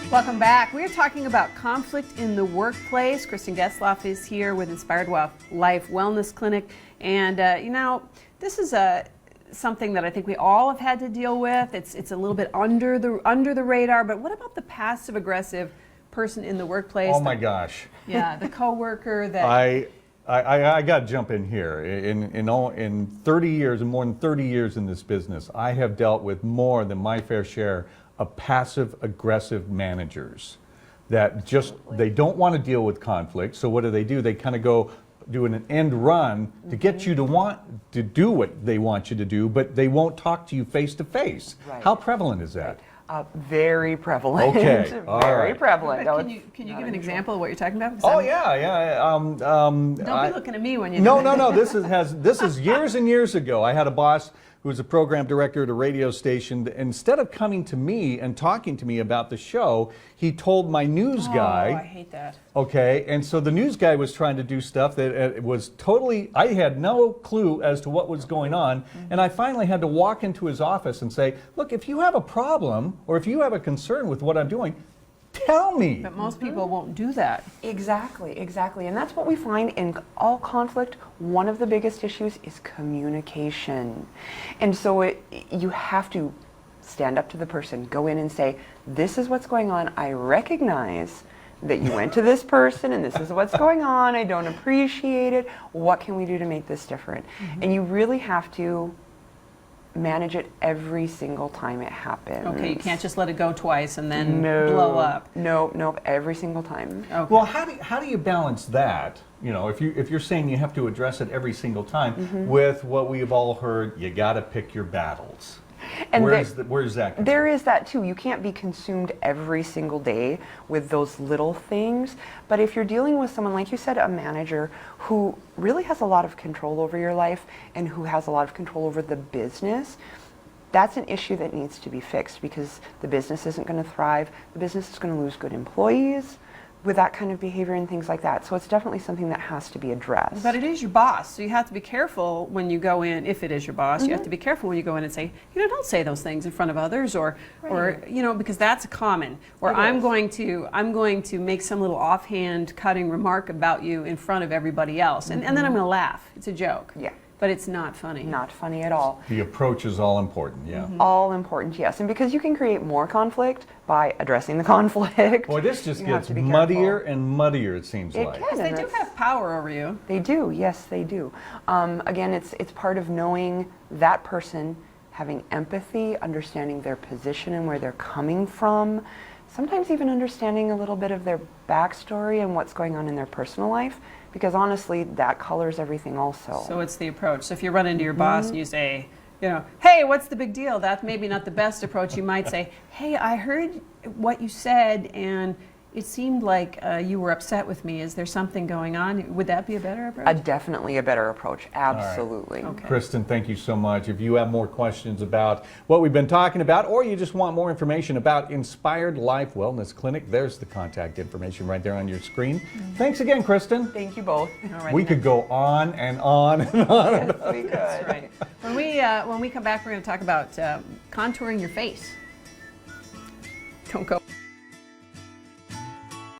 Welcome back. We're talking about conflict in the workplace. Kristen Getzlaff is here with Inspired Life Wellness Clinic. And, this is something that I think we all have had to deal with. It's a little bit under the radar, but what about the passive-aggressive person in the workplace? Oh my gosh. Yeah, the coworker that... I got to jump in here. In 30 years, and more than 30 years in this business, I have dealt with more than my fair share of passive-aggressive managers that just, they don't want to deal with conflict. So what do? They kind of go doing an end run to get you to want to do what they want you to do, but they won't talk to you face to face. Right. How prevalent is that? Very prevalent. Okay, all very right. prevalent. But can you give an example of what you're talking about? Oh yeah. Don't be looking at me when you do No. that. This is years and years ago. I had a boss who was a program director at a radio station. Instead of coming to me and talking to me about the show, he told my news guy. Oh, I hate that. Okay, and so the news guy was trying to do stuff that was totally, I had no clue as to what was going on, and I finally had to walk into his office and say, look, if you have a problem or if you have a concern with what I'm doing, tell me. But most people won't do that. Exactly. And that's what we find in all conflict. One of the biggest issues is communication. And so you have to stand up to the person, go in and say, this is what's going on. I recognize that you went to this person and this is what's going on. I don't appreciate it. What can we do to make this different? And you really have to manage it every single time it happens. Okay, you can't just let it go twice and then blow up. No, every single time. Okay. Well, how do you balance that? You know, if you're saying you have to address it every single time with what we've all heard, you got to pick your battles. And where's that? There is that too. You can't be consumed every single day with those little things. But if you're dealing with someone, like you said, a manager who really has a lot of control over your life and who has a lot of control over the business, that's an issue that needs to be fixed because the business isn't going to thrive. The business is going to lose good employees with that kind of behavior and things like that. So it's definitely something that has to be addressed. But it is your boss, so you have to be careful when you go in. If it is your boss, you have to be careful when you go in and say, don't say those things in front of others, or because that's common. Or I'm going to make some little offhand cutting remark about you in front of everybody else, and then I'm going to laugh. It's a joke. Yeah. But it's not funny. Not funny at all. The approach is all important, yeah. All important, yes. And because you can create more conflict by addressing the conflict. Boy, this just gets muddier and muddier, it seems like. It can. They do have power over you. They do, yes, they do. Again, it's part of knowing that person, having empathy, understanding their position and where they're coming from, sometimes even understanding a little bit of their backstory and what's going on in their personal life, because honestly, that colors everything also. So it's the approach. So if you run into your boss and you say, hey, what's the big deal? That's maybe not the best approach. You might say, hey, I heard what you said and it seemed like you were upset with me. Is there something going on? Would that be a better approach? Definitely a better approach. Absolutely. Right. Okay. Kristen, thank you so much. If you have more questions about what we've been talking about, or you just want more information about Inspired Life Wellness Clinic, there's the contact information right there on your screen. Thanks again, Kristen. Thank you both. We could go on and on and on. Yes, we could. That's right. When we come back, we're going to talk about contouring your face. Don't go.